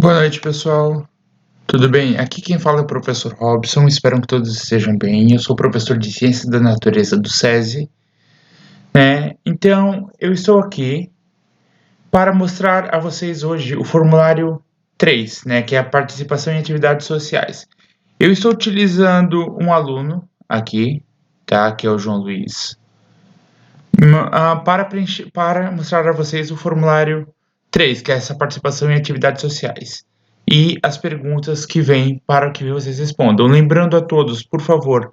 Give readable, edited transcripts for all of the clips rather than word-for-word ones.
Boa noite, pessoal. Tudo bem? Aqui quem fala é o professor Robson. Espero que todos estejam bem. Eu sou professor de Ciências da Natureza do SESI. Então, eu estou aqui para mostrar a vocês hoje o formulário 3, que é a participação em atividades sociais. Eu estou utilizando um aluno aqui, tá? Que é o João Luiz, para mostrar a vocês o formulário 3, que é essa participação em atividades sociais. E as perguntas que vêm para que vocês respondam. Lembrando a todos, por favor,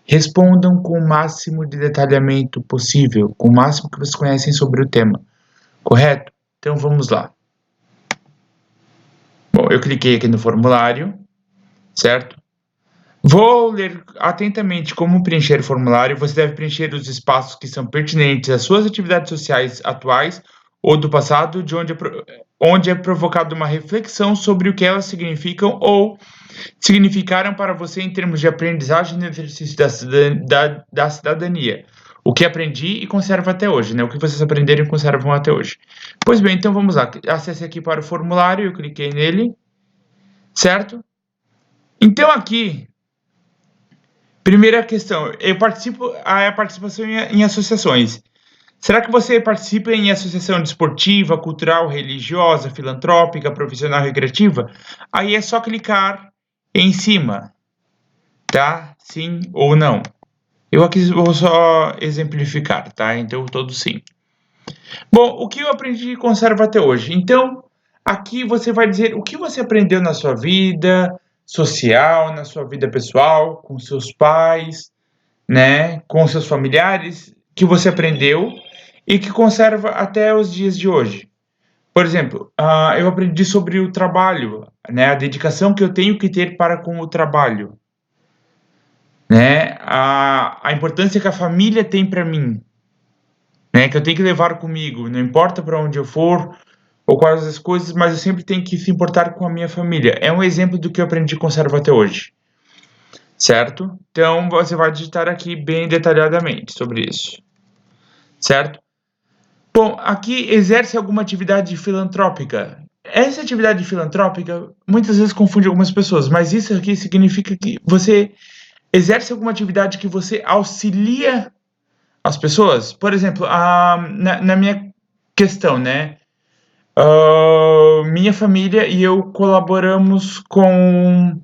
respondam com o máximo de detalhamento possível, com o máximo que vocês conhecem sobre o tema. Correto? Então vamos lá. Bom, eu cliquei aqui no formulário, certo? Vou ler atentamente como preencher o formulário. Você deve preencher os espaços que são pertinentes às suas atividades sociais atuais ou do passado, onde é provocada uma reflexão sobre o que elas significam ou significaram para você em termos de aprendizagem no exercício da cidadania. O que aprendi e conservo até hoje, O que vocês aprenderam e conservam até hoje. Pois bem, então vamos lá. Acesse aqui para o formulário, eu cliquei nele, certo? Então aqui, primeira questão, a participação em associações. Será que você participa em associação desportiva, cultural, religiosa, filantrópica, profissional, recreativa? Aí é só clicar em cima, tá? Sim ou não. Eu aqui vou só exemplificar, tá? Então, todo sim. Bom, o que eu aprendi e conservo até hoje? Então, aqui você vai dizer o que você aprendeu na sua vida social, na sua vida pessoal, com seus pais, com seus familiares, que você aprendeu e que conserva até os dias de hoje. Por exemplo, eu aprendi sobre o trabalho, a dedicação que eu tenho que ter para com o trabalho, a importância que a família tem para mim, que eu tenho que levar comigo, não importa para onde eu for ou quais as coisas, mas eu sempre tenho que se importar com a minha família. É um exemplo do que eu aprendi e conservo até hoje, certo? Então, você vai digitar aqui bem detalhadamente sobre isso, certo? Bom, aqui exerce alguma atividade filantrópica. Essa atividade filantrópica muitas vezes confunde algumas pessoas, mas isso aqui significa que você exerce alguma atividade que você auxilia as pessoas. Por exemplo, na minha questão, minha família e eu colaboramos com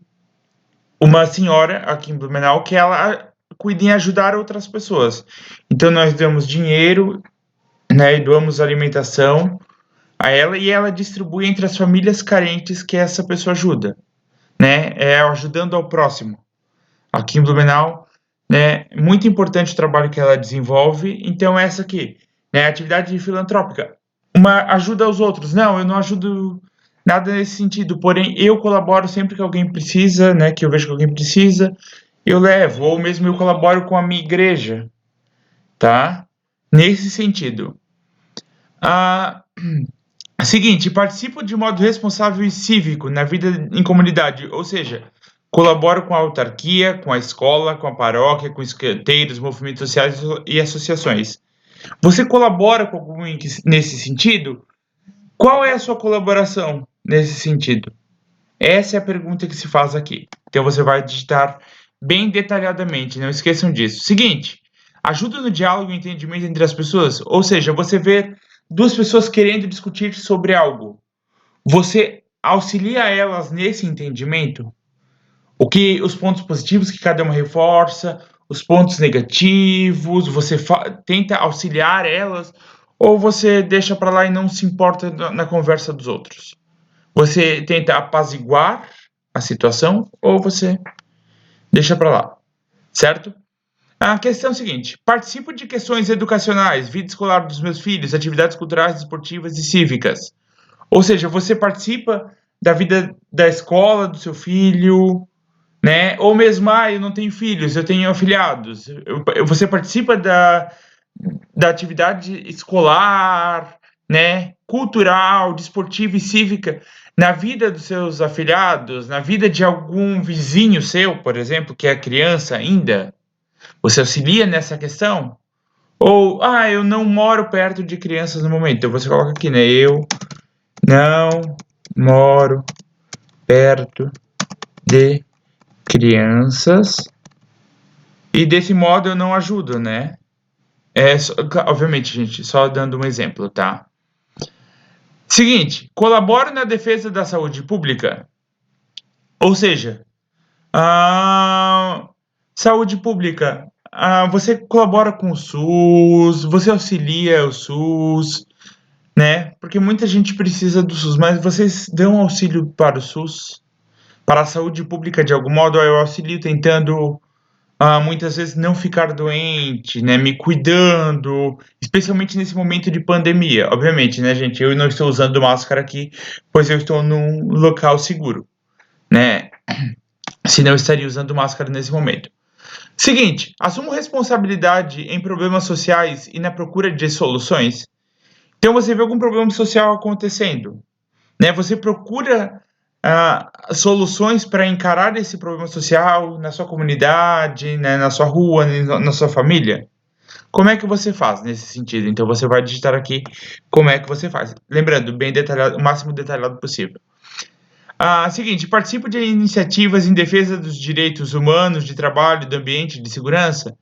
uma senhora aqui em Blumenau que ela cuida em ajudar outras pessoas. Então nós damos dinheiro, e doamos alimentação a ela e ela distribui entre as famílias carentes que essa pessoa ajuda, ajudando ao próximo. Aqui em Blumenau, muito importante o trabalho que ela desenvolve. Então essa aqui, atividade filantrópica, uma ajuda aos outros. Não, eu não ajudo nada nesse sentido, porém eu colaboro sempre que alguém precisa, que eu vejo que alguém precisa, eu levo, ou mesmo eu colaboro com a minha igreja, tá? Nesse sentido. Seguinte, participo de modo responsável e cívico na vida em comunidade, ou seja, colaboro com a autarquia, com a escola, com a paróquia, com escoteiros, movimentos sociais e associações. Você colabora com algum nesse sentido? Qual é a sua colaboração nesse sentido? Essa é a pergunta que se faz aqui. Então você vai digitar bem detalhadamente, não esqueçam disso. Seguinte, ajuda no diálogo e entendimento entre as pessoas, ou seja, você vê duas pessoas querendo discutir sobre algo. Você auxilia elas nesse entendimento? Os pontos positivos que cada uma reforça, os pontos negativos, você tenta auxiliar elas ou você deixa para lá e não se importa na conversa dos outros? Você tenta apaziguar a situação ou você deixa para lá, certo? A questão é a seguinte: participo de questões educacionais, vida escolar dos meus filhos, atividades culturais, esportivas e cívicas. Ou seja, você participa da vida da escola do seu filho, ou mesmo, eu não tenho filhos, eu tenho afilhados. Você participa da atividade escolar, cultural, desportiva e cívica na vida dos seus afilhados, na vida de algum vizinho seu, por exemplo, que é criança ainda? Você auxilia nessa questão? Ou, eu não moro perto de crianças no momento. Então você coloca aqui, eu não moro perto de crianças. E desse modo eu não ajudo, né? Obviamente, gente, só dando um exemplo, tá? Seguinte, colaboro na defesa da saúde pública. Ou seja, saúde pública. Você colabora com o SUS, você auxilia o SUS, né? Porque muita gente precisa do SUS, mas vocês dão auxílio para o SUS, para a saúde pública de algum modo? Eu auxilio tentando muitas vezes não ficar doente, né? Me cuidando, especialmente nesse momento de pandemia. Obviamente, né, gente? Eu não estou usando máscara aqui, pois eu estou num local seguro, né? Senão eu estaria usando máscara nesse momento. Seguinte, assumo responsabilidade em problemas sociais e na procura de soluções. Então você vê algum problema social acontecendo, né? Você procura soluções para encarar esse problema social na sua comunidade, né, na sua rua, na sua família. Como é que você faz nesse sentido? Então você vai digitar aqui como é que você faz. Lembrando, bem detalhado, o máximo detalhado possível. Seguinte, participo de iniciativas em defesa dos direitos humanos, de trabalho, do ambiente, de segurança.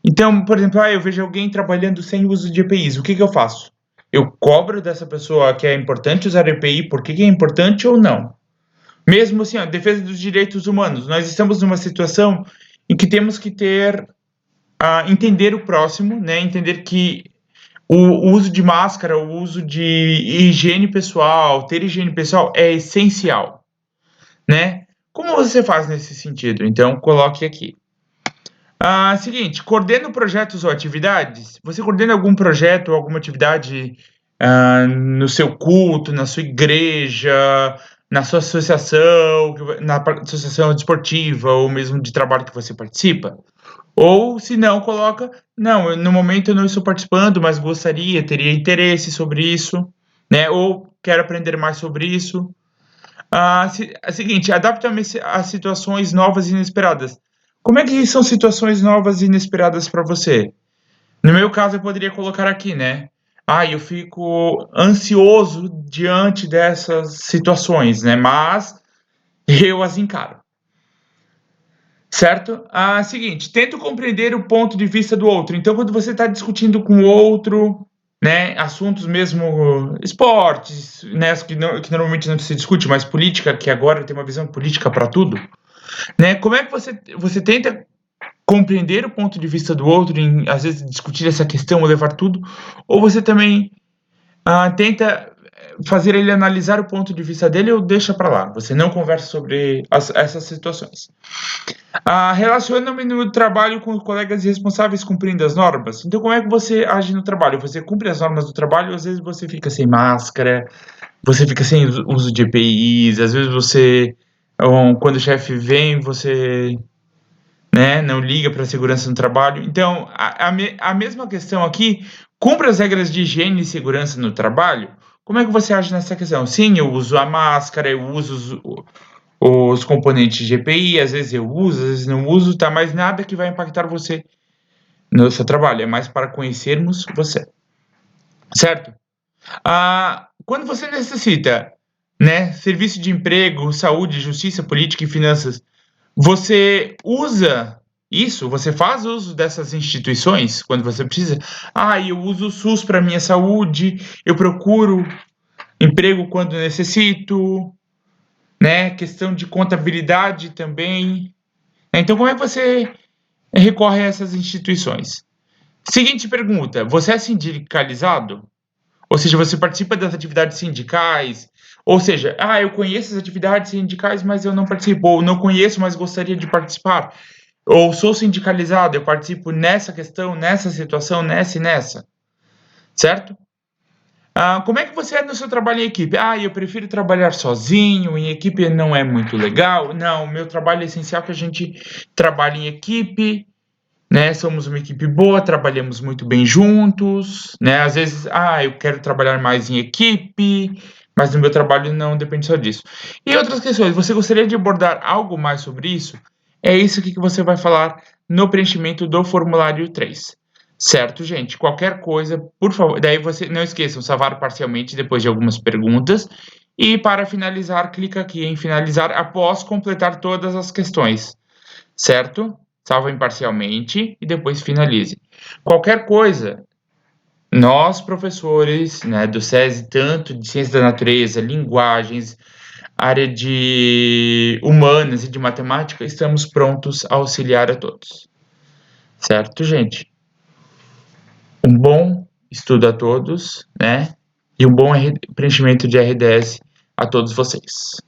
Então, por exemplo, eu vejo alguém trabalhando sem uso de EPIs, o que eu faço? Eu cobro dessa pessoa que é importante usar EPI, por que é importante ou não? Mesmo assim, defesa dos direitos humanos, nós estamos numa situação em que temos que entender o próximo, né? Entender que o uso de máscara, o uso de higiene pessoal, ter higiene pessoal é essencial, né? Como você faz nesse sentido? Então, coloque aqui. Seguinte, coordena projetos ou atividades? Você coordena algum projeto ou alguma atividade no seu culto, na sua igreja, na sua associação, na associação desportiva ou mesmo de trabalho que você participa? Ou, se não, coloca, não, no momento eu não estou participando, mas gostaria, teria interesse sobre isso, né? Ou quero aprender mais sobre isso. Seguinte, adapta-me a situações novas e inesperadas. Como é que são situações novas e inesperadas para você? No meu caso, eu poderia colocar aqui, né? Eu fico ansioso diante dessas situações, né? Mas eu as encaro. Certo? Seguinte, tento compreender o ponto de vista do outro. Então, quando você está discutindo com o outro, né, assuntos mesmo, esportes, né, que normalmente não se discute, mas política, que agora tem uma visão política para tudo, né? Como é que você tenta compreender o ponto de vista do outro, em às vezes discutir essa questão ou levar tudo, ou você também tenta fazer ele analisar o ponto de vista dele ou deixa para lá? Você não conversa sobre essas situações. Relaciona-me no trabalho com colegas responsáveis cumprindo as normas. Então, como é que você age no trabalho? Você cumpre as normas do trabalho, às vezes você fica sem máscara, você fica sem uso de EPIs, às vezes você, quando o chefe vem, você, né, não liga para a segurança no trabalho. Então, a mesma questão aqui, cumpre as regras de higiene e segurança no trabalho? Como é que você age nessa questão? Sim, eu uso a máscara, eu uso os componentes de EPI, às vezes eu uso, às vezes não uso, tá? Mas nada que vai impactar você no seu trabalho, é mais para conhecermos você, certo? Quando você necessita, né, serviço de emprego, saúde, justiça, política e finanças, você usa isso? Você faz uso dessas instituições quando você precisa? Eu uso o SUS para minha saúde, eu procuro emprego quando necessito, né? Questão de contabilidade também. Então, como é que você recorre a essas instituições? Seguinte pergunta: você é sindicalizado? Ou seja, você participa das atividades sindicais? Ou seja, eu conheço as atividades sindicais, mas eu não participo. Ou não conheço, mas gostaria de participar. Ou sou sindicalizado, eu participo nessa questão, nessa situação, nessa e nessa. Certo? Como é que você é no seu trabalho em equipe? Eu prefiro trabalhar sozinho, em equipe não é muito legal. Não, meu trabalho é essencial que a gente trabalhe em equipe, né? Somos uma equipe boa, trabalhamos muito bem juntos, né? Às vezes, eu quero trabalhar mais em equipe, mas no meu trabalho não depende só disso. E outras questões, você gostaria de abordar algo mais sobre isso? É isso aqui que você vai falar no preenchimento do formulário 3. Certo, gente? Qualquer coisa, por favor. Daí você não esqueçam, salvar parcialmente depois de algumas perguntas. E para finalizar, clica aqui em finalizar após completar todas as questões, certo? Salva imparcialmente e depois finalize. Qualquer coisa, nós, professores, né, do SESI, tanto de Ciências da Natureza, Linguagens, área de Humanas e de Matemática, estamos prontos a auxiliar a todos. Certo, gente? Um bom estudo a todos, né? E um bom preenchimento de RDS a todos vocês.